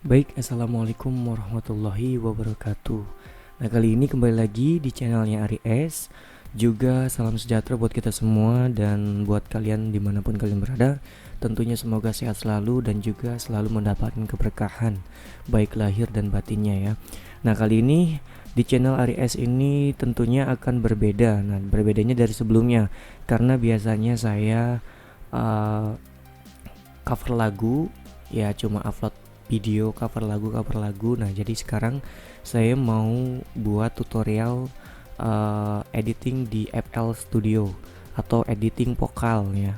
Baik, assalamualaikum warahmatullahi wabarakatuh. Nah, kali ini kembali lagi di channelnya Ari S. Juga salam sejahtera buat kita semua dan buat kalian dimanapun kalian berada. Tentunya semoga sehat selalu dan juga selalu mendapatkan keberkahan baik lahir dan batinnya ya. Nah, kali ini di channel Ari S ini tentunya akan berbeda. Nah, berbedanya dari sebelumnya karena biasanya saya cover lagu ya, cuma upload video cover lagu. Nah, jadi sekarang saya mau buat tutorial editing di FL Studio atau editing vokal ya.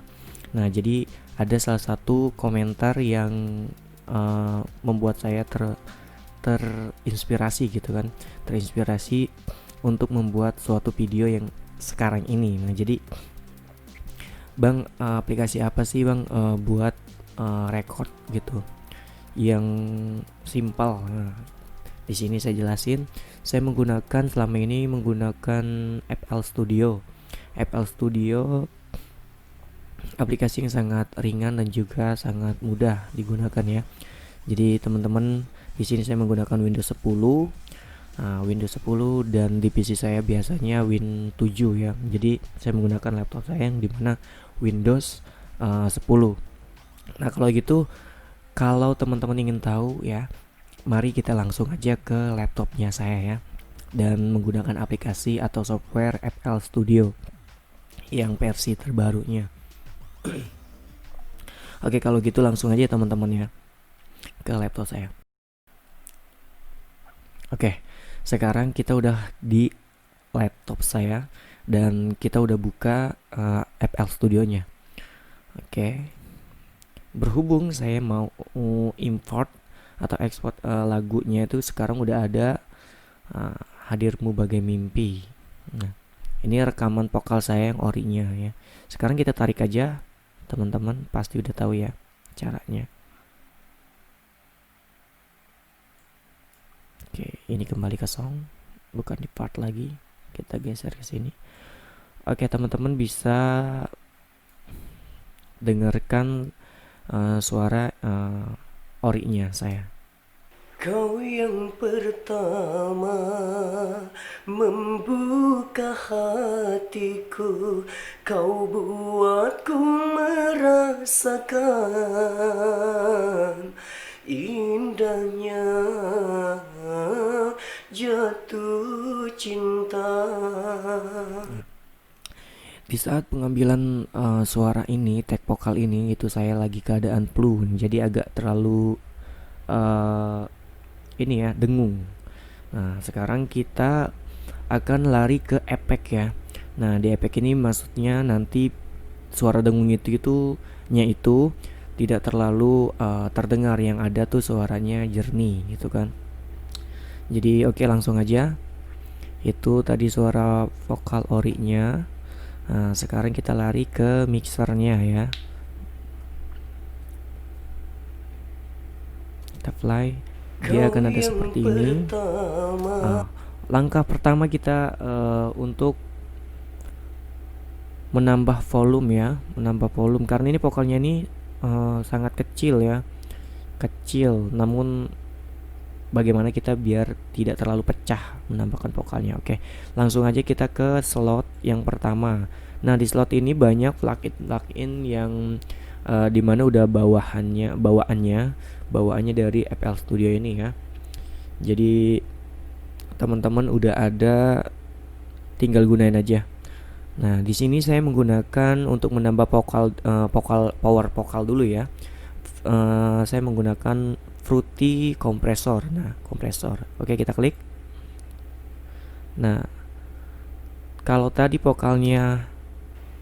Nah, jadi ada salah satu komentar yang membuat saya terinspirasi gitu kan, terinspirasi untuk membuat suatu video yang sekarang ini. Nah, jadi Bang, aplikasi apa sih Bang buat record gitu yang simpel? Nah, di sini saya jelasin. Saya selama ini menggunakan FL Studio. FL Studio aplikasi yang sangat ringan dan juga sangat mudah digunakan ya. Jadi teman-teman, di sini saya menggunakan Windows 10. Windows 10 dan di PC saya biasanya Win 7 ya. Jadi saya menggunakan laptop saya yang dimana Windows 10. Nah, kalau gitu, kalau teman-teman ingin tahu ya, mari kita langsung aja ke laptopnya saya ya, dan menggunakan aplikasi atau software FL Studio yang versi terbarunya. Oke, kalau gitu langsung aja teman-teman ya ke laptop saya. Oke, sekarang kita udah di laptop saya dan kita udah buka FL Studio-nya. Oke, berhubung saya mau import atau ekspor lagunya itu sekarang udah ada Hadirmu Bagai Mimpi. Nah, ini rekaman vokal saya yang orinya ya. Sekarang kita tarik aja, teman-teman pasti udah tahu ya caranya. Oke, ini kembali ke song, bukan di part lagi. Kita geser ke sini. Oke, teman-teman bisa dengarkan suara orinya saya. Kau yang pertama membuka hatiku, kau buatku merasakan indahnya jatuh cinta. Di saat pengambilan suara ini, tag vokal ini, itu saya lagi keadaan flu, jadi agak terlalu ini ya, dengung. Nah, sekarang kita akan lari ke efek ya. Nah, di efek ini maksudnya nanti suara dengung itu tidak terlalu terdengar, yang ada tuh suaranya jernih gitu kan. Jadi oke, langsung aja. Itu tadi suara vokal orinya. Nah, sekarang kita lari ke mixernya ya. Kita play, dia akan ada seperti ini. Langkah pertama kita untuk menambah volume ya, menambah volume karena ini vokalnya ini sangat kecil ya, kecil. Namun bagaimana kita biar tidak terlalu pecah menambahkan vokalnya. Oke, langsung aja kita ke slot yang pertama. Nah, di slot ini banyak plugin yang dimana udah bawaannya dari FL Studio ini ya. Jadi teman-teman udah ada, tinggal gunain aja. Nah, di sini saya menggunakan untuk menambah power vokal dulu ya. Saya menggunakan Fruity Compressor. Nah, kompresor. Oke, kita klik. Nah, kalau tadi vokalnya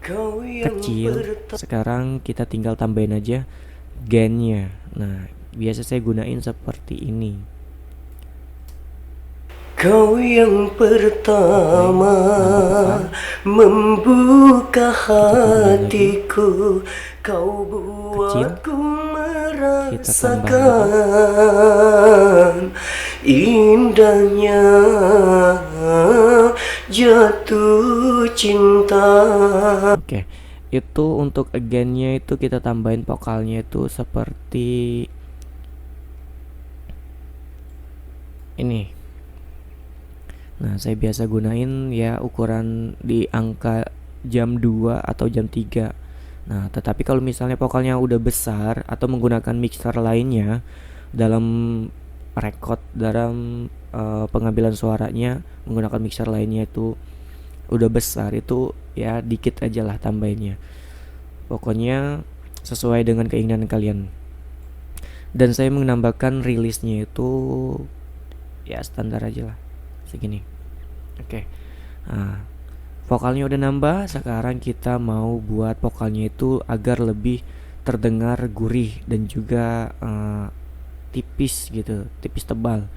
kecil, sekarang kita tinggal tambahin aja gainnya. Nah, biasa saya gunain seperti ini. Kau yang pertama membuka hatiku, kau buatku merasakan indahnya jatuh cinta. Oke, itu untuk again-nya itu kita tambahin vokalnya itu seperti ini. Nah, saya biasa gunain ya ukuran di angka jam 2 atau jam 3. Nah, tetapi kalau misalnya vokalnya udah besar atau menggunakan mixer lainnya dalam pengambilan suaranya menggunakan mixer lainnya itu udah besar, itu ya dikit aja lah tambahinnya. Pokoknya sesuai dengan keinginan kalian. Dan saya menambahkan rilisnya itu ya standar aja lah, segini. Oke. Nah, vokalnya udah nambah, sekarang kita mau buat vokalnya itu agar lebih terdengar gurih dan juga tipis gitu, tipis tebal.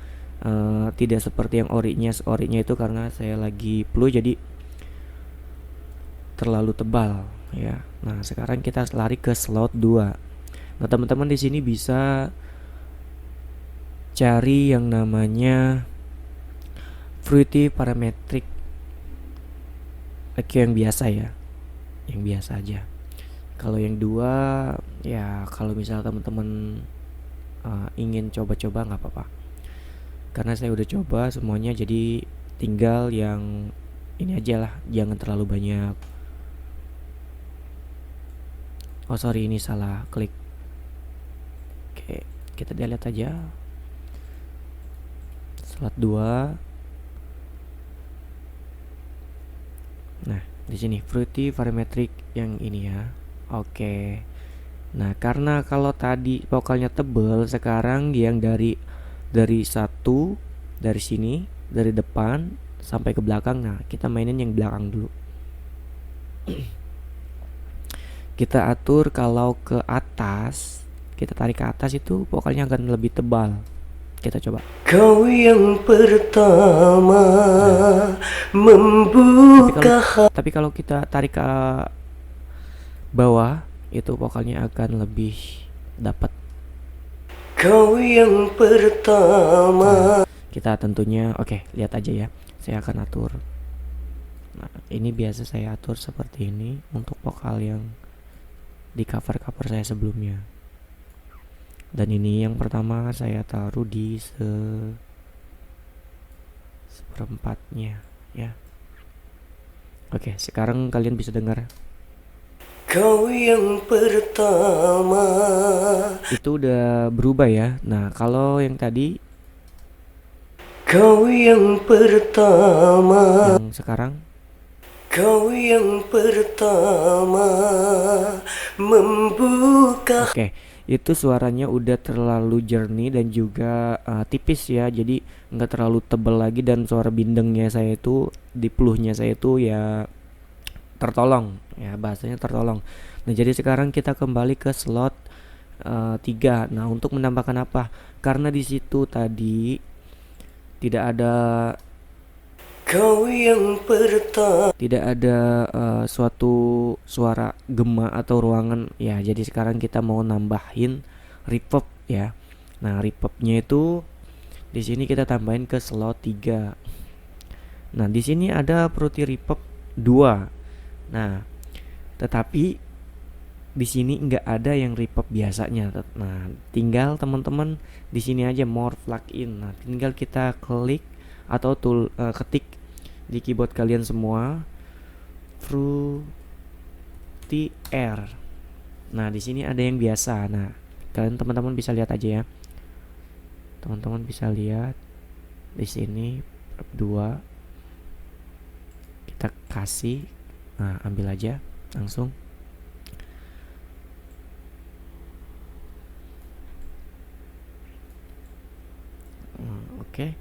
Tidak seperti yang orinya itu karena saya lagi flu jadi terlalu tebal ya. Nah, sekarang kita lari ke slot 2. Nah, teman-teman di sini bisa cari yang namanya Fruity Parametric EQ yang biasa ya, yang biasa aja. Kalau yang 2 ya, kalau misal teman-teman ingin coba-coba nggak apa-apa, karena saya udah coba semuanya, jadi tinggal yang ini aja lah, jangan terlalu banyak. Oh sorry, ini salah klik. Oke, kita delete aja. Slot 2. Nah, di sini Fruity Parametric yang ini ya. Oke. Nah, karena kalau tadi vokalnya tebel, sekarang yang dari satu, dari sini, dari depan sampai ke belakang. Nah, kita mainin yang belakang dulu. Kita atur kalau ke atas, kita tarik ke atas itu vokalnya akan lebih tebal. Kita coba. Kau yang pertama membuka. Tapi kalau kita tarik ke bawah, itu vokalnya akan lebih dapat. Kau yang pertama. Kita tentunya lihat aja ya. Saya akan atur. Nah, ini biasa saya atur seperti ini untuk vokal yang di cover saya sebelumnya. Dan ini yang pertama saya taruh di seperempatnya ya. Oke, sekarang kalian bisa dengar. Kau yang pertama. Itu udah berubah ya. Nah, kalau yang tadi, kau yang pertama. yang sekarang, kau yang pertama membuka. Oke, itu suaranya udah terlalu jernih dan juga tipis ya. Jadi nggak terlalu tebal lagi, dan suara bindengnya saya itu di peluhnya saya itu ya tertolong ya, bahasanya tertolong. Nah, jadi sekarang kita kembali ke slot 3. Nah, untuk menambahkan apa? Karena di situ tadi tidak ada Kau yang pertama. tidak ada suatu suara gema atau ruangan ya. Jadi sekarang kita mau nambahin reverb ya. Nah, reverbnya itu di sini kita tambahin ke slot 3. Nah, di sini ada Fruity Reverb 2. Nah, tetapi di sini nggak ada yang reverb biasanya. Nah, tinggal teman-teman di sini aja more plugin. Nah, tinggal kita klik atau ketik di keyboard kalian semua Fruity R. Nah, di sini ada yang biasa. Nah, kalian teman-teman bisa lihat aja ya. Teman-teman bisa lihat di sini 2. Kita kasih. Nah, ambil aja langsung. Oke.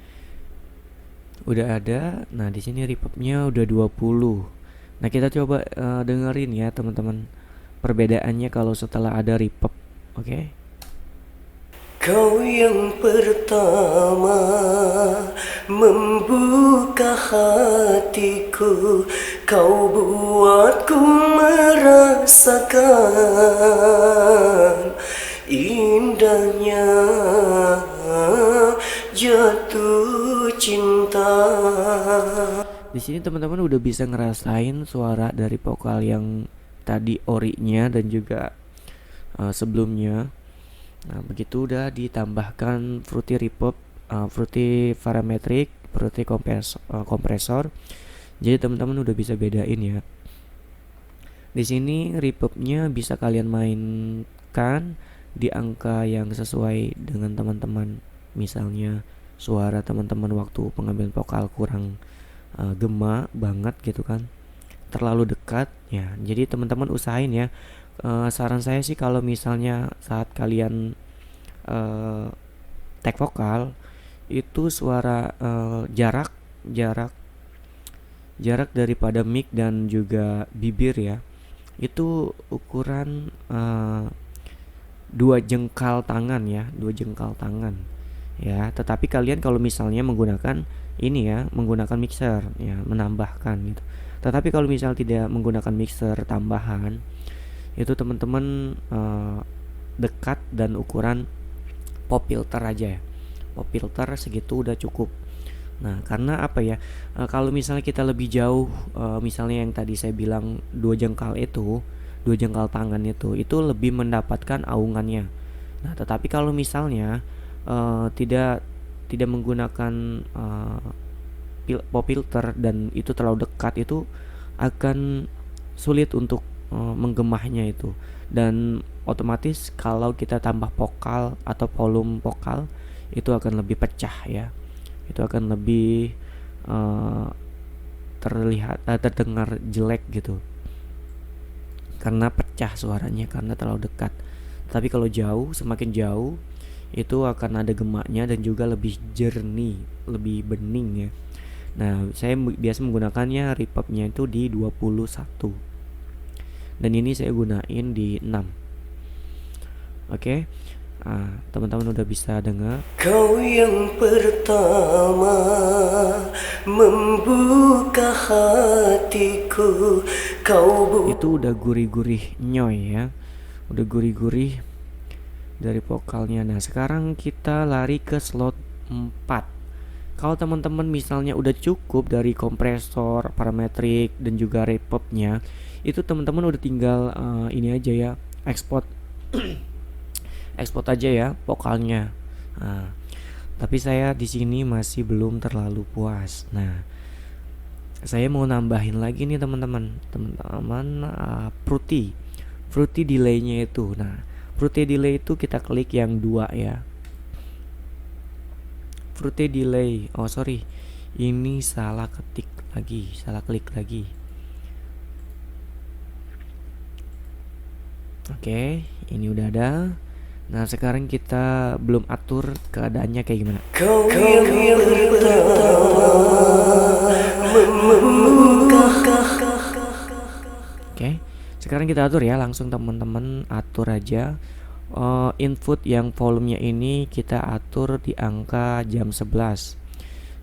Udah ada. Nah, di sini reverbnya udah 20. Nah, kita coba dengerin ya teman-teman perbedaannya kalau setelah ada reverb. Oke. Kau yang pertama membuka hatiku, kau buatku merasakan indahnya jatuh cinta. Di sini teman-teman udah bisa ngerasain suara dari vokal yang tadi orinya dan juga sebelumnya. Nah, begitu udah ditambahkan Fruity Reverb Fruity Parametric, Fruity Kompresor. Jadi teman-teman udah bisa bedain ya. Di sini reverbnya bisa kalian mainkan di angka yang sesuai dengan teman-teman. Misalnya suara teman-teman waktu pengambilan vokal kurang gema banget gitu kan, terlalu dekat ya. Jadi teman-teman usahain ya. Saran saya sih kalau misalnya saat kalian tag vokal itu suara jarak daripada mic dan juga bibir ya, itu ukuran 2 jengkal tangan ya, 2 jengkal tangan ya. Tetapi kalian kalau misalnya menggunakan ini ya, menggunakan mixer ya, menambahkan gitu. Tetapi kalau misal tidak menggunakan mixer tambahan, itu teman-teman dekat dan ukuran pop filter aja ya. Pop filter segitu udah cukup. Nah, karena apa ya? Kalau misalnya kita lebih jauh, misalnya yang tadi saya bilang 2 jengkal itu, 2 jengkal tangan itu lebih mendapatkan aungannya. Nah, tetapi kalau misalnya tidak menggunakan pop filter dan itu terlalu dekat, itu akan sulit untuk menggemahnya itu. Dan otomatis kalau kita tambah vokal atau volume vokal itu akan lebih pecah ya. Itu akan lebih terdengar jelek gitu, karena pecah suaranya karena terlalu dekat. Tapi kalau jauh, semakin jauh itu akan ada gemaknya dan juga lebih jernih, lebih bening ya. Nah, saya biasa menggunakannya reverbnya itu di 21. Dan ini saya gunain di 6. Oke. Teman-teman udah bisa dengar. Kau yang pertama membuka hatiku, itu udah gurih-gurih nyoy ya, udah gurih-gurih dari vokalnya. Nah, sekarang kita lari ke slot 4. Kalau teman-teman misalnya udah cukup dari kompresor, parametrik dan juga reverbnya, itu teman-teman udah tinggal ini aja ya, export export aja ya vokalnya. Nah, tapi saya di sini masih belum terlalu puas. Nah, saya mau nambahin lagi nih teman-teman, fruity delay-nya itu. Nah, fruity delay itu kita klik yang 2 ya. Fruity delay. Oh, sorry. Ini salah klik lagi. Oke, ini udah ada. Nah, sekarang kita belum atur keadaannya kayak gimana. Kau yang pertama membuka. Oke, sekarang kita atur ya, langsung teman-teman atur aja. Input yang volumenya ini kita atur di angka jam 11.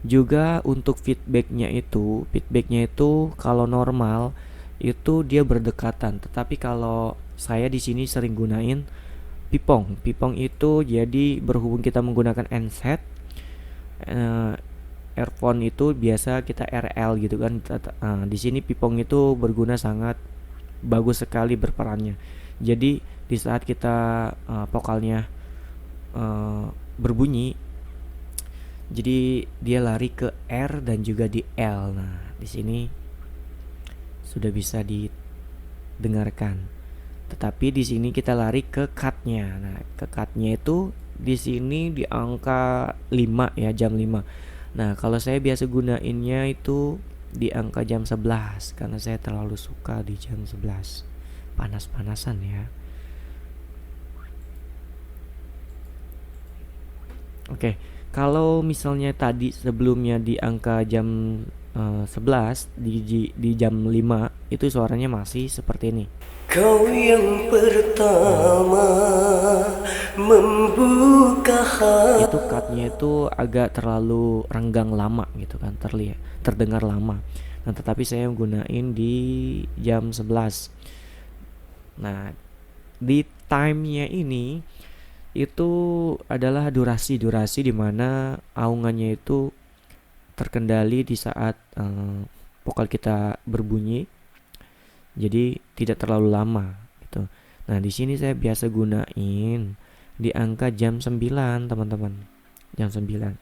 Juga untuk feedbacknya itu kalau normal itu dia berdekatan. Tetapi kalau saya di sini sering gunain pipong itu, jadi berhubung kita menggunakan handset, earphone itu biasa kita RL gitu kan. Di sini pipong itu berguna sangat bagus sekali berperannya. Jadi di saat kita vokalnya berbunyi, jadi dia lari ke R dan juga di L. Nah, di sini sudah bisa didengarkan. Tetapi di sini kita lari ke cut-nya. Nah, ke cut-nya itu di sini di angka 5 ya, jam 5. Nah, kalau saya biasa gunainnya itu di angka jam 11 karena saya terlalu suka di jam 11. Panas-panasan ya. Oke, kalau misalnya tadi sebelumnya di angka jam 11 di jam 5 itu suaranya masih seperti ini. Kau yang pertama membuka hati. Itu cutnya itu agak terlalu renggang lama gitu kan, terdengar lama. Nah, tetapi saya gunain di jam 11. Nah, di time-nya ini itu adalah durasi di mana aungannya itu terkendali di saat vokal kita berbunyi. Jadi tidak terlalu lama gitu. Nah, di sini saya biasa gunain di angka jam 9, teman-teman. Jam 9.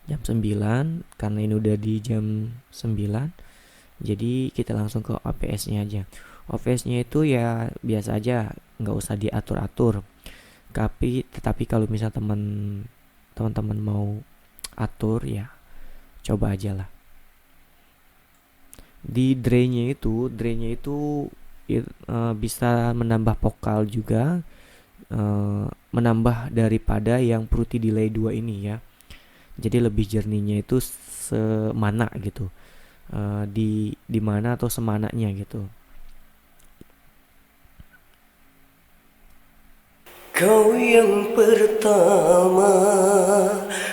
jam 9. Karena ini udah di jam 9, jadi kita langsung ke OPS-nya aja. OPS-nya itu ya biasa aja, nggak usah diatur-atur. Tetapi kalau misal teman-teman mau atur ya coba aja lah. Di drain-nya itu bisa menambah vokal juga, menambah daripada yang Fruity Delay 2 ini ya. Jadi lebih jernihnya itu semana gitu, di mana atau semananya gitu. Kau yang pertama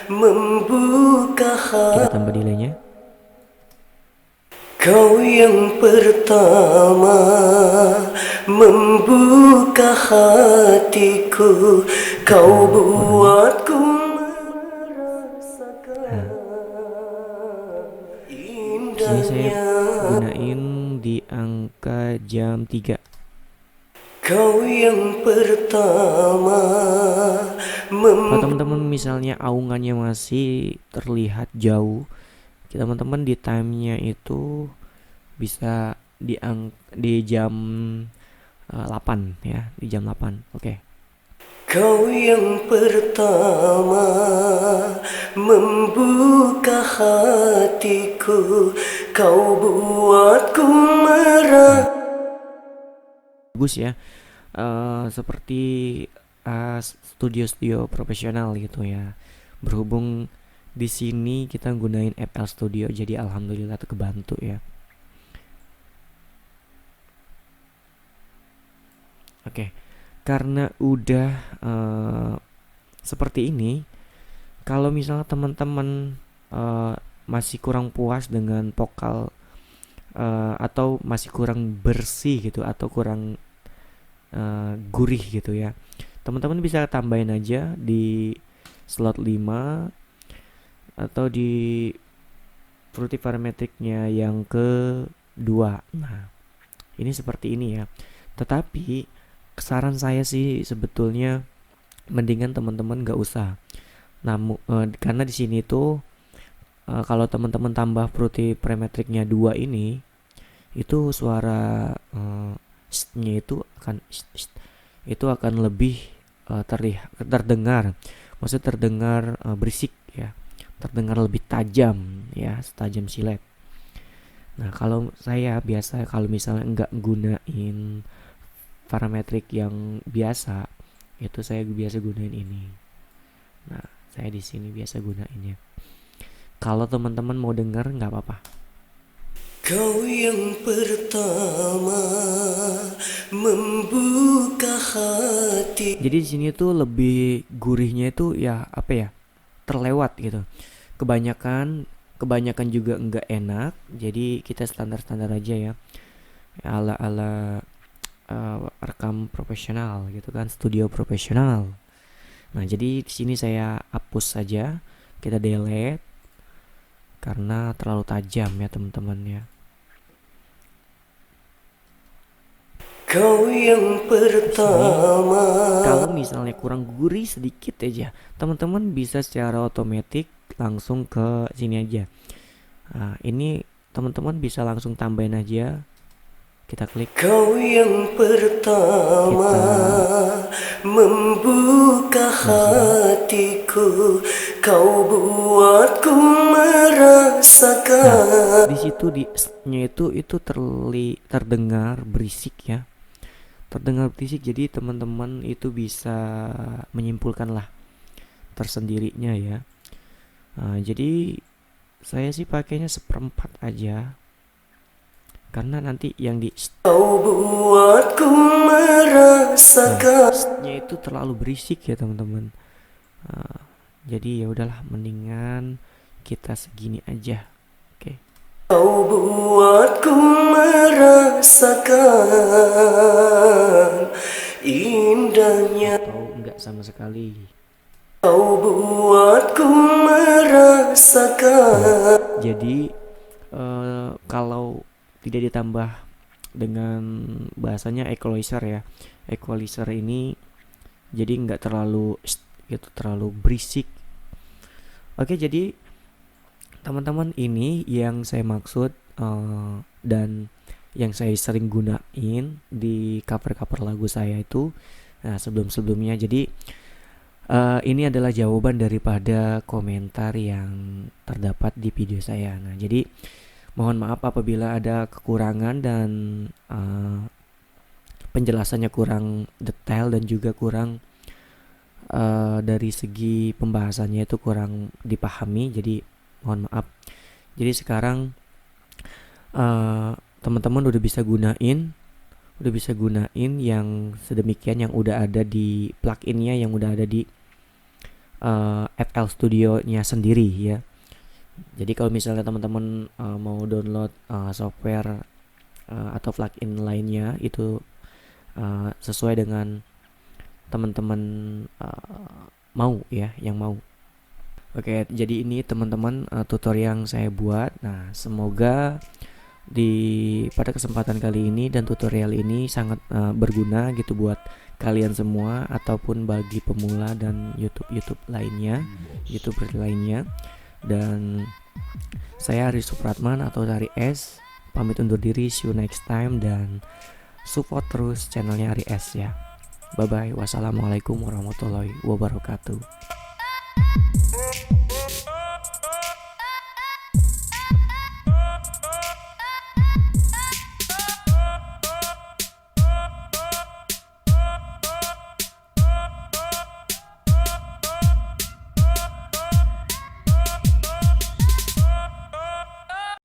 membuka Kita hati. tambah delaynya. Kau yang pertama membuka hatiku. Kau buatku merasakan Sini saya gunain di angka jam 3. Kau yang pertama Kalau teman-teman misalnya aungannya masih terlihat jauh, teman-teman di time-nya itu bisa di jam 8 ya, di jam 8. Oke. Kau yang pertama membuka hatiku. Kau buatku merah. Bagus ya. Seperti studio profesional gitu ya. Berhubung di sini kita gunain FL Studio, jadi alhamdulillah kebantu ya. Oke. Karena udah seperti ini, kalau misalnya teman-teman masih kurang puas dengan vokal atau masih kurang bersih gitu, atau kurang gurih gitu ya, teman-teman bisa tambahin aja di slot 5 atau di Fruity Parametric-nya yang kedua. Nah, ini seperti ini ya. Tetapi saran saya sih sebetulnya mendingan teman-teman gak usah. Karena di sini tuh kalau teman-teman tambah Fruity Parametric-nya 2 ini, itu suara nya itu akan lebih terdengar, maksudnya terdengar berisik ya, terdengar lebih tajam ya, tajam silet. Nah, kalau saya biasa kalau misalnya nggak gunain parametrik yang biasa, itu saya biasa gunain ini. Nah, saya di sini biasa gunainnya. Kalau teman-teman mau dengar nggak apa-apa. Kau yang pertama membuka hati. Jadi di sini tuh lebih gurihnya itu ya apa ya, terlewat gitu. Kebanyakan juga nggak enak. Jadi kita standar aja ya, ala rekam profesional gitu kan, studio profesional. Nah, jadi di sini saya hapus saja, kita delete karena terlalu tajam ya teman-teman ya. Kau yang pertama. Kalau misalnya kurang gurih sedikit aja, teman-teman bisa secara otomatis langsung ke sini aja. Nah, ini teman-teman bisa langsung tambahin aja. Kita klik. Kau yang pertama membuka hatiku. Kau buatku merasakan. Nah, di situ nya itu terdengar berisik ya. Terdengar berisik, jadi teman-teman itu bisa menyimpulkan lah tersendirinya ya. Nah, jadi saya sih pakainya 1/4 aja, karena nanti yang di Kau buatku merasakan. nya itu terlalu berisik ya teman-teman. Jadi ya udahlah, mendingan kita segini aja. Oke. Kau buatku merasakan indahnya. Atau enggak sama sekali. Kau buatku merasakan. Jadi kalau tidak ditambah dengan bahasanya equalizer ya, equalizer ini jadi nggak terlalu gitu, terlalu berisik. Oke, jadi teman-teman, ini yang saya maksud dan yang saya sering gunain di cover-cover lagu saya itu sebelum-sebelumnya. Jadi ini adalah jawaban daripada komentar yang terdapat di video saya. Nah, jadi mohon maaf apabila ada kekurangan dan penjelasannya kurang detail dan juga kurang dari segi pembahasannya itu kurang dipahami. Jadi mohon maaf. Jadi sekarang teman-teman udah bisa gunain yang sedemikian yang udah ada di pluginnya, yang udah ada di FL Studio-nya sendiri ya. Jadi kalau misalnya teman-teman mau download software atau plugin lainnya itu sesuai dengan teman-teman mau ya, yang mau. Oke, jadi ini teman-teman tutorial yang saya buat. Nah, semoga pada kesempatan kali ini dan tutorial ini sangat berguna gitu buat kalian semua ataupun bagi pemula dan YouTuber lainnya. Dan saya Ari Supratman atau Ari S pamit undur diri, see you next time, dan support terus channelnya Ari S ya. Bye bye. Wassalamualaikum warahmatullahi wabarakatuh.